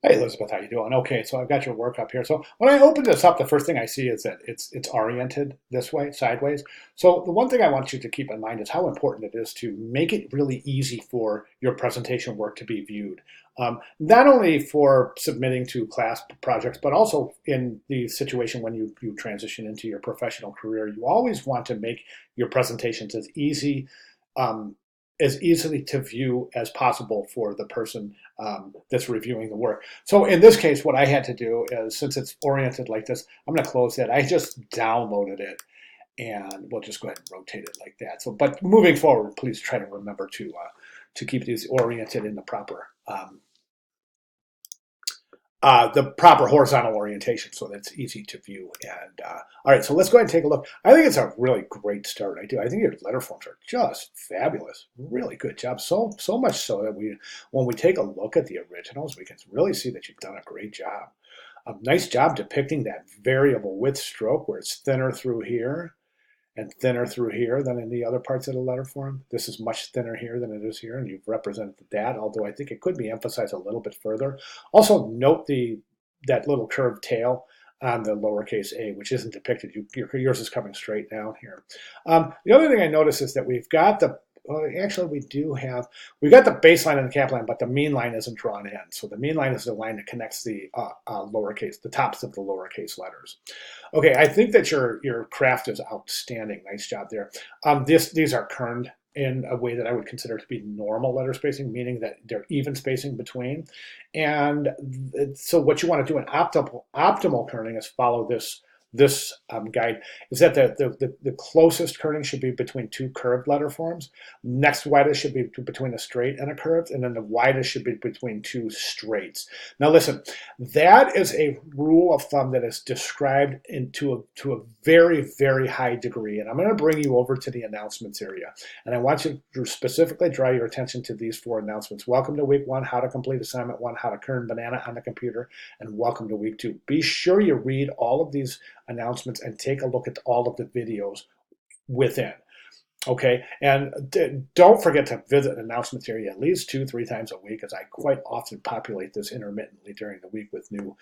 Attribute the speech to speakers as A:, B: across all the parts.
A: Hey Elizabeth, how you doing? Okay, so I've got your work up here. So when I open this up, the first thing I see is that it's oriented this way, sideways. So the one thing I want you to keep in mind is how important it is to make it really easy for your presentation work to be viewed. Not only for submitting to class projects, but also in the situation when you transition into your professional career. You always want to make your presentations um, as easily to view as possible for the person that's reviewing the work. So in this case, what I had to do is, since it's oriented like this, I'm going to close it. I just downloaded it, and we'll just go ahead and rotate it like that. So, but moving forward, please try to remember to keep these oriented in the proper horizontal orientation so that it's easy to view. And all right, so let's go ahead and take a look. I think it's a really great start. I do. I think your letter forms are just fabulous. Really good job. So much so that when we take a look at the originals, we can really see that you've done a great job. A nice job depicting that variable width stroke where it's thinner through here and thinner through here than in the other parts of the letter form. This is much thinner here than it is here, and you've represented that, although I think it could be emphasized a little bit further. Also, note that little curved tail on the lowercase a, which isn't depicted. Yours is coming straight down here. The other thing I notice is that we've got actually we've got the baseline and the cap line, but the mean line isn't drawn in. So the mean line is the line that connects the the tops of the lowercase letters. Okay, I think that your craft is outstanding. Nice job there. These are kerned in a way that I would consider to be normal letter spacing, meaning that they're even spacing between. And so what you want to do in optimal kerning is follow this guide, is that the closest kerning should be between two curved letter forms. Next widest should be between a straight and a curved, and then the widest should be between two straights. Now listen, that is a rule of thumb that is described to a very, very high degree. And I'm going to bring you over to the announcements area. And I want you to specifically draw your attention to these four announcements. Welcome to week 1, how to complete assignment 1, how to kern banana on the computer, and welcome to week 2. Be sure you read all of these announcements and take a look at all of the videos within. Okay, and don't forget to visit announcements area at least 2-3 times a week, as I quite often populate this intermittently during the week with new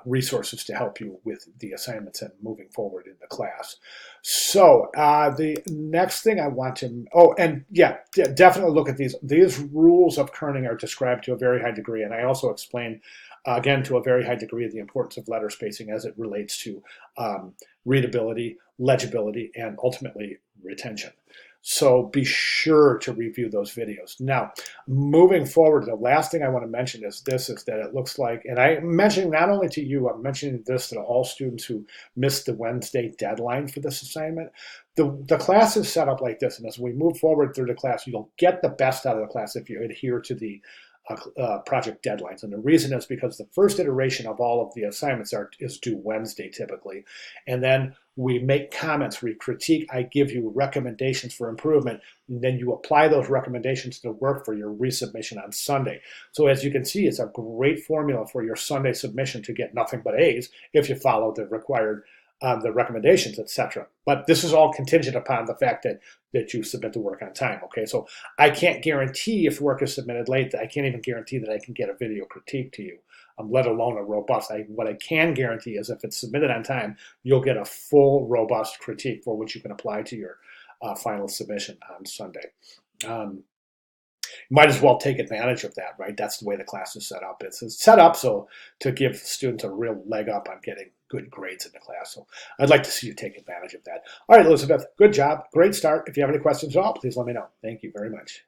A: resources to help you with the assignments and moving forward in the class. So the next thing I want to, oh, and yeah, definitely look at these. These rules of kerning are described to a very high degree, and I also explain, again, to a very high degree, the importance of letter spacing as it relates to readability, legibility, and ultimately retention. So be sure to review those videos. Now, moving forward, the last thing I want to mention is that it looks like, and I'm mentioning not only to you, I'm mentioning this to all students who missed the Wednesday deadline for this assignment. The class is set up like this, and as we move forward through the class, you'll get the best out of the class if you adhere to the project deadlines. And the reason is because the first iteration of all of the assignments is due Wednesday typically. And then we make comments, we critique, I give you recommendations for improvement, and then you apply those recommendations to work for your resubmission on Sunday. So as you can see, it's a great formula for your Sunday submission to get nothing but A's if you follow the required the recommendations, etc. But this is all contingent upon the fact that you submit the work on time. Okay, so I can't guarantee if work is submitted late. I can't even guarantee that I can get a video critique to you, let alone a robust. What I can guarantee is if it's submitted on time, you'll get a full, robust critique for which you can apply to your final submission on Sunday. Might as well take advantage of that, right? That's the way the class is set up. It's set up so to give students a real leg up on getting good grades in the class. So I'd like to see you take advantage of that. All right, Elizabeth, good job. Great start. If you have any questions at all, please let me know. Thank you very much.